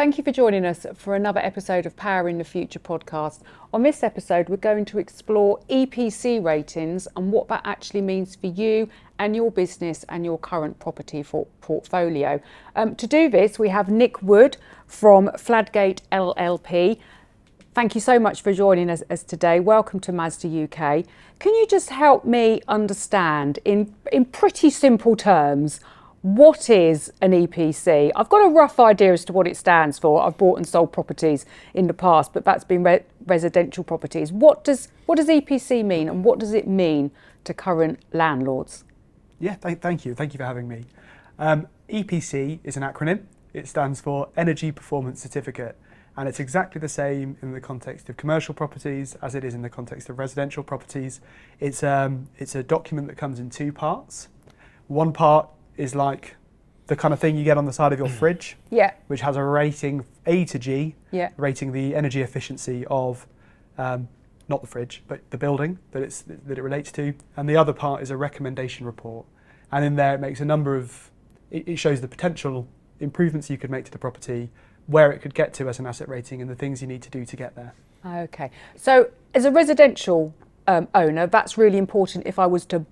Thank you for joining us for another episode of Power in the Future podcast. On this episode, we're going to explore EPC ratings and what that actually means for you and your business and your current property portfolio. To do this, we have Nick Wood from Fladgate LLP. Thank you so much for joining us today. Welcome to Mazda UK. Can you just help me understand in pretty simple terms, what is an EPC? I've got a rough idea as to what it stands for. I've bought and sold properties in the past, but that's been residential properties. What does EPC mean, and what does it mean to current landlords? Yeah, thank you. Thank you for having me. EPC is an acronym. It stands for Energy Performance Certificate, and it's exactly the same in the context of commercial properties as it is in the context of residential properties. It's a document that comes in two parts. One part is like the kind of thing you get on the side of your fridge, which has a rating A to G, rating the energy efficiency of not the fridge, but the building that it relates to. And the other part is a recommendation report. And in there it makes a number of, it shows the potential improvements you could make to the property, where it could get to as an asset rating, and the things you need to do to get there. Okay, so as a residential owner, that's really important if I was to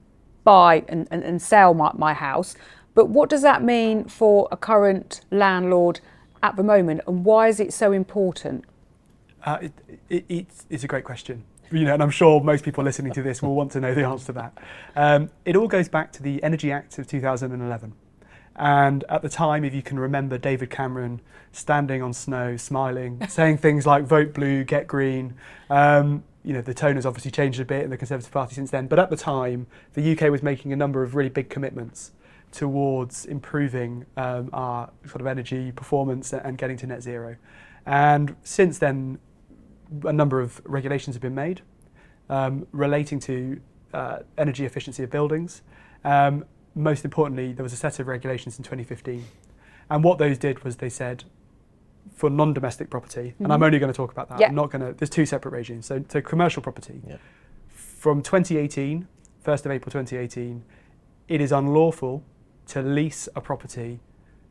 buy and sell my house. But what does that mean for a current landlord at the moment, and why is it so important? It's a great question, and I'm sure most people listening to this will want to know the answer to that. It all goes back to the Energy Act of 2011. And at the time, if you can remember, David Cameron standing on snow, smiling, saying things like "vote blue, get green." The tone has obviously changed a bit in the Conservative Party since then. But at the time, the UK was making a number of really big commitments towards improving our sort of energy performance and getting to net zero. And since then, a number of regulations have been made relating to energy efficiency of buildings. Most importantly, there was a set of regulations in 2015. And what those did was they said, for non-domestic property, and I'm only going to talk about that, I'm not going to, there's two separate regimes. So commercial property, from 2018, 1st of April 2018, it is unlawful to lease a property,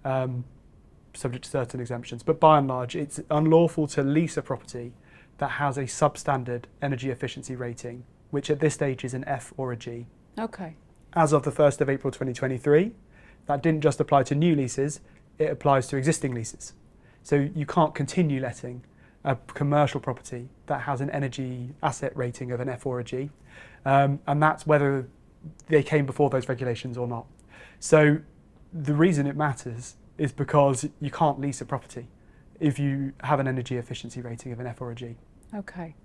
subject to certain exemptions, but by and large, it's unlawful to lease a property that has a substandard energy efficiency rating, which at this stage is an F or a G. Okay. As of the 1st of April 2023, that didn't just apply to new leases, it applies to existing leases. So you can't continue letting a commercial property that has an energy asset rating of an F or a G. And that's whether they came before those regulations or not. So the reason it matters is because you can't lease a property if you have an energy efficiency rating of an F or a G. Okay.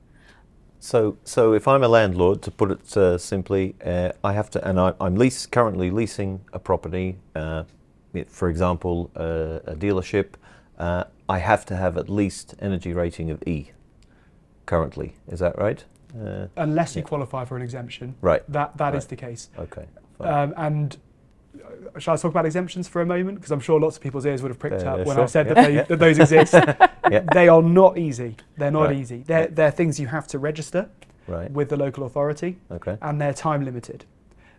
So if I'm a landlord, to put it simply, I have to, and I'm currently leasing a property, for example, a dealership. I have to have at least energy rating of E currently. Is that right? Unless you qualify for an exemption. Right. That is the case. Okay. And shall I talk about exemptions for a moment? Because I'm sure lots of people's ears would have pricked up when I said that those exist. They are not easy. They're not easy. They're things you have to register with the local authority, and they're time limited.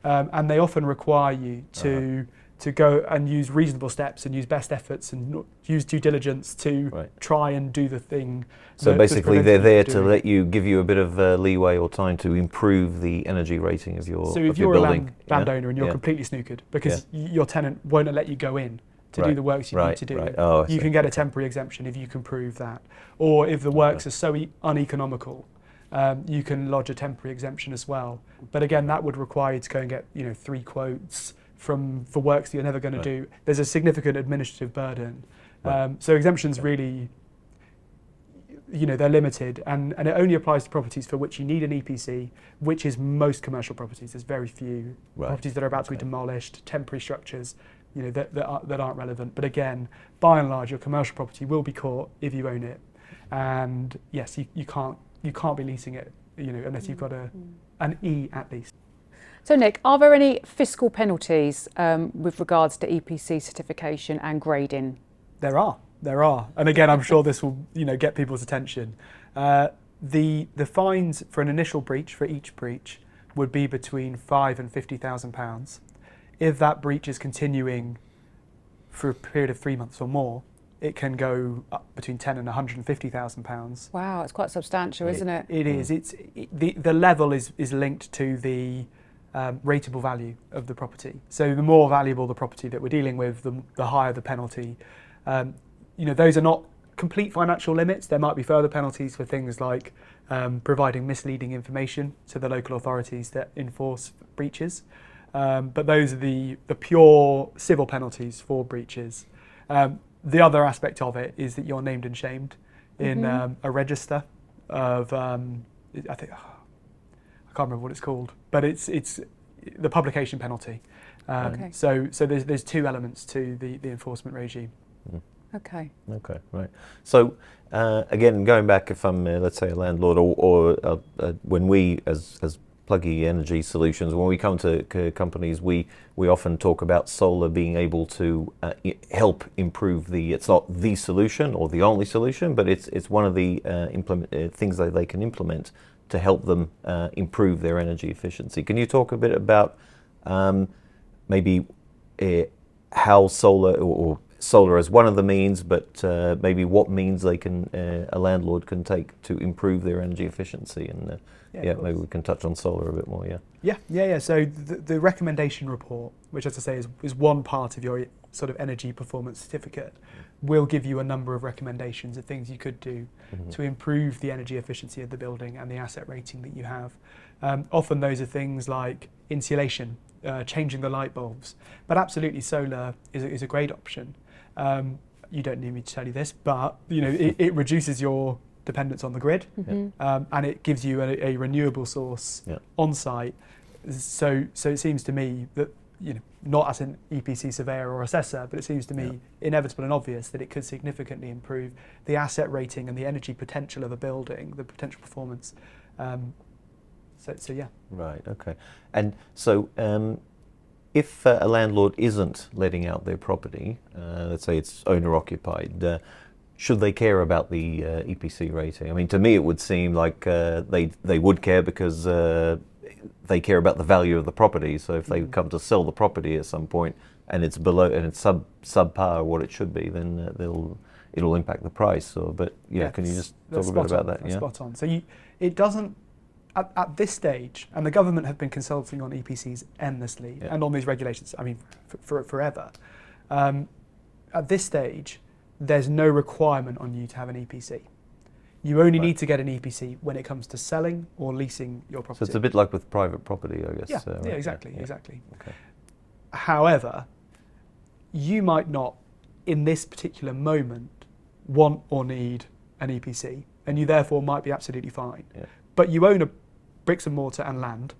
And they often require you to go and use reasonable steps and use best efforts and use due diligence to try and do the thing. So basically they're there to give you a bit of leeway or time to improve the energy rating of your building. So if you're a landowner and you're completely snookered because your tenant won't let you go in to do the works you need to do, you can get a temporary exemption if you can prove that. Or if the works are so uneconomical, you can lodge a temporary exemption as well. But again, that would require you to go and get 3 quotes for works that you're never going to do. There's a significant administrative burden. So exemptions really, they're limited, and it only applies to properties for which you need an EPC, which is most commercial properties. There's very few properties that are about to be demolished, temporary structures, that aren't relevant. But again, by and large, your commercial property will be caught if you own it. And yes, you can't be leasing it, unless you've got an E at least. So Nick, are there any fiscal penalties with regards to EPC certification and grading? There are. And again, I'm sure this will get people's attention. The fines for an initial breach, for each breach, would be between £5,000 and £50,000. If that breach is continuing for a period of 3 months or more, it can go up between 10 and 150,000 pounds. Wow, it's quite substantial, isn't it? It is. The level is linked to the rateable value of the property. So the more valuable the property that we're dealing with, the higher the penalty. Those are not complete financial limits. There might be further penalties for things like providing misleading information to the local authorities that enforce breaches. But those are the pure civil penalties for breaches. The other aspect of it is that you're named and shamed in a register of, I think, I can't remember what it's called, but it's the publication penalty. Okay. So there's two elements to the enforcement regime. Okay. Okay, right. So again, going back, if I'm let's say a landlord, or when we as Plugyy Energy Solutions, when we come to companies, we often talk about solar being able to help improve it's not the solution or the only solution, but it's one of the things that they can implement to help them improve their energy efficiency. Can you talk a bit about maybe how solar or solar as one of the means, but maybe what means they can a landlord can take to improve their energy efficiency, and maybe we can touch on solar a bit more. Yeah. So the recommendation report, which, as I say, is one part of your sort of energy performance certificate, will give you a number of recommendations of things you could do to improve the energy efficiency of the building and the asset rating that you have. Often those are things like insulation, changing the light bulbs, but absolutely solar is a great option. You don't need me to tell you this, but it reduces your dependence on the grid, and it gives you a renewable source on site. So it seems to me that, not as an EPC surveyor or assessor, but it seems to me inevitable and obvious that it could significantly improve the asset rating and the energy potential of a building, the potential performance. So yeah. Right. Okay. And so if a landlord isn't letting out their property, let's say it's owner occupied, should they care about the EPC rating? I mean, to me, it would seem like they would care, because they care about the value of the property. So if they come to sell the property at some point and it's below and it's subpar what it should be, then it'll impact the price. Can you just talk a bit about that? That's spot on. So it doesn't. At this stage, and the government have been consulting on EPCs endlessly and on these regulations, I mean, for forever. At this stage, there's no requirement on you to have an EPC. You only need to get an EPC when it comes to selling or leasing your property. So it's a bit like with private property, I guess. Yeah, exactly. Okay. However, you might not, in this particular moment, want or need an EPC, and you therefore might be absolutely fine. Yeah. But you own a bricks and mortar and land,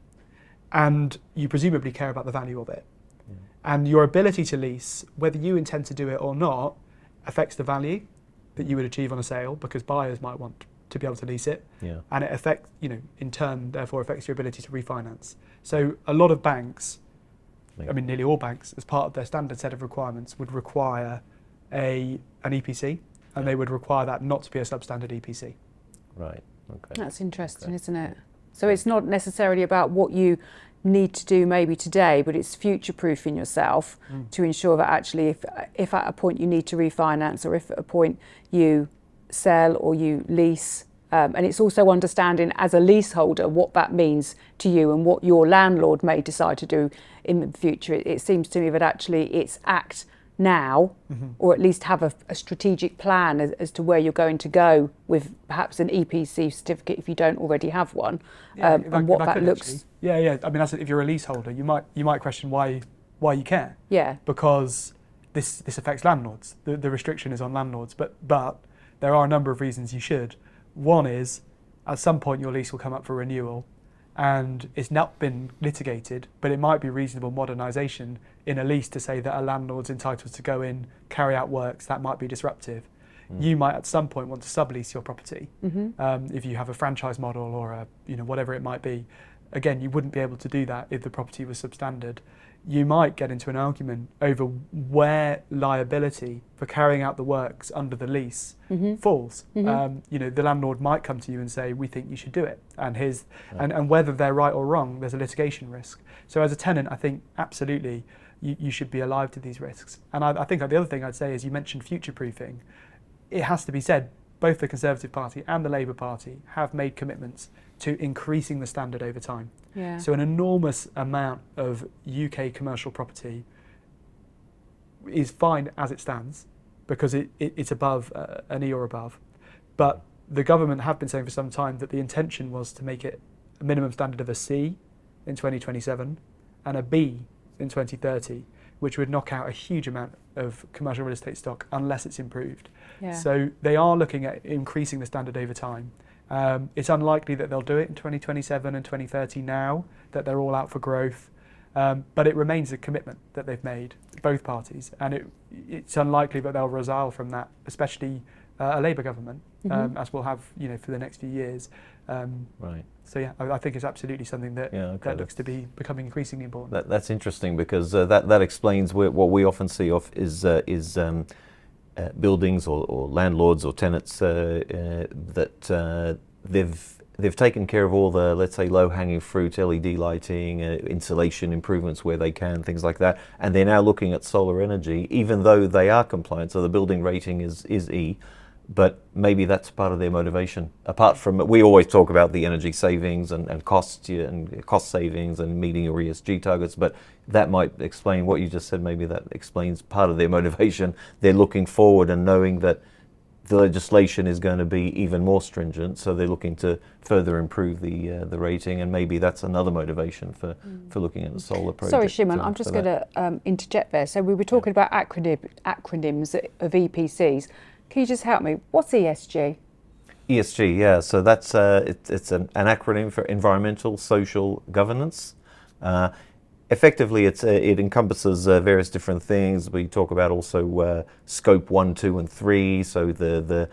and you presumably care about the value of it. Yeah. And your ability to lease, whether you intend to do it or not, affects the value that you would achieve on a sale, because buyers might want to be able to lease it. Yeah. And it affects, in turn, therefore affects your ability to refinance. So a lot of banks, I mean nearly all banks, as part of their standard set of requirements, would require an EPC, and they would require that not to be a substandard EPC. Right. Okay. That's interesting, isn't it? So it's not necessarily about what you need to do maybe today, but it's future-proofing yourself to ensure that actually if at a point you need to refinance, or if at a point you sell or you lease, and it's also understanding as a leaseholder what that means to you and what your landlord may decide to do in the future. It seems to me that actually it's act now, or at least have a strategic plan as to where you're going to go with perhaps an EPC certificate if you don't already have one, and what that looks. Actually. Yeah. I mean, if you're a leaseholder, you might question why you care. Yeah. Because this affects landlords. The restriction is on landlords, but there are a number of reasons you should. One is, at some point your lease will come up for renewal, and it's not been litigated, but it might be reasonable modernisation in a lease to say that a landlord's entitled to go in, carry out works that might be disruptive. You might at some point want to sublease your property if you have a franchise model or whatever it might be. Again, you wouldn't be able to do that if the property was substandard. You might get into an argument over where liability for carrying out the works under the lease falls. The landlord might come to you and say, "We think you should do it," and whether they're right or wrong, there's a litigation risk. So as a tenant, I think absolutely you should be alive to these risks. And I think the other thing I'd say is, you mentioned future-proofing. It has to be said, both the Conservative Party and the Labour Party have made commitments to increasing the standard over time. Yeah. So an enormous amount of UK commercial property is fine as it stands, because it's above an E or above. But the government have been saying for some time that the intention was to make it a minimum standard of a C in 2027 and a B in 2030, which would knock out a huge amount of commercial real estate stock unless it's improved. Yeah. So they are looking at increasing the standard over time. It's unlikely that they'll do it in 2027 and 2030 now, that they're all out for growth. But it remains a commitment that they've made, both parties, and it's unlikely that they'll resile from that, especially a Labour government, as we'll have, for the next few years. Right. So yeah, I think it's absolutely something that that looks to be becoming increasingly important. That's interesting, because that explains what we often see is buildings or landlords or tenants that they've taken care of all the, let's say, low-hanging fruit, LED lighting, insulation improvements where they can, things like that, and they're now looking at solar energy, even though they are compliant. So the building rating is E, but maybe that's part of their motivation. Apart from, we always talk about the energy savings and cost savings and meeting your ESG targets, but that might explain what you just said. Maybe that explains part of their motivation. They're looking forward and knowing that the legislation is going to be even more stringent, so they're looking to further improve the rating, and maybe that's another motivation for looking at the solar project. Sorry, Shimon, I'm just going to interject there. So we were talking about acronyms of EPCs. Can you just help me? What's ESG? ESG, yeah. So that's it's an acronym for environmental, social, governance. Effectively, it encompasses various different things. We talk about also scope 1, 2, and 3. So the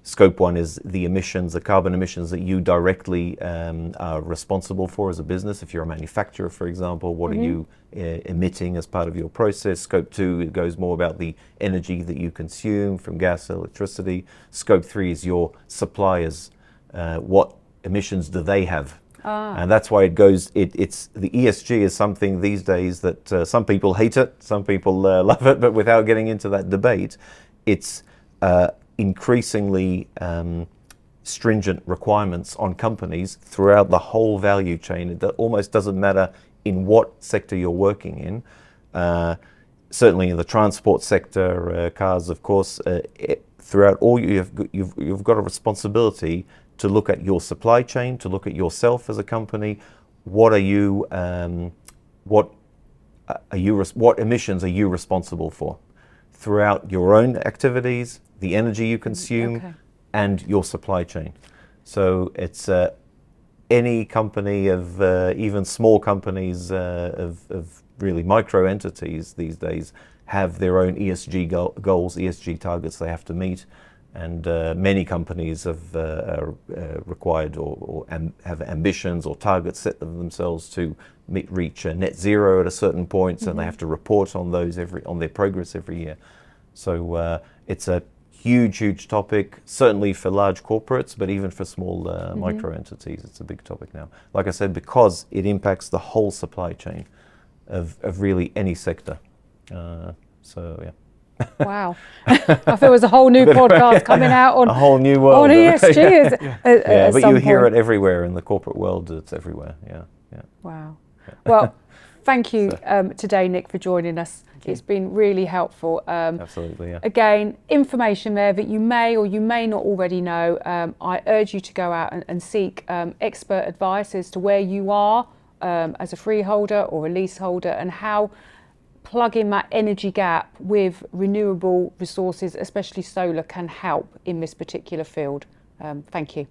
scope 1 is the emissions, the carbon emissions that you directly are responsible for as a business. If you're a manufacturer, for example, what are you emitting as part of your process? Scope 2, it goes more about the energy that you consume from gas, electricity. Scope 3 is your suppliers. What emissions do they have? And that's why it goes, it's the ESG is something these days that some people hate it, some people love it, but without getting into that debate, it's increasingly stringent requirements on companies throughout the whole value chain. It almost doesn't matter in what sector you're working in. Certainly in the transport sector, cars, of course, throughout all you've got a responsibility to look at your supply chain, to look at yourself as a company. What emissions are you responsible for throughout your own activities, the energy you consume, and your supply chain? So it's any company of even small companies of really micro entities these days have their own ESG goals, ESG targets they have to meet. And many companies have required or have ambitions or targets set themselves to reach net zero at a certain point, so they have to report on those on their progress every year. So it's a huge topic, certainly for large corporates, but even for small micro entities, it's a big topic now. Like I said, because it impacts the whole supply chain of really any sector. So yeah. Wow. I thought it was a whole new podcast coming out on a whole new world on ESG. But you hear it everywhere in the corporate world. It's everywhere. Yeah. Wow. Well, thank you today, Nick, for joining us. It's been really helpful. Absolutely. Yeah. Again, information there that you may or you may not already know. I urge you to go out and seek expert advice as to where you are as a freeholder or a leaseholder, and how plugging that energy gap with renewable resources, especially solar, can help in this particular field. Thank you.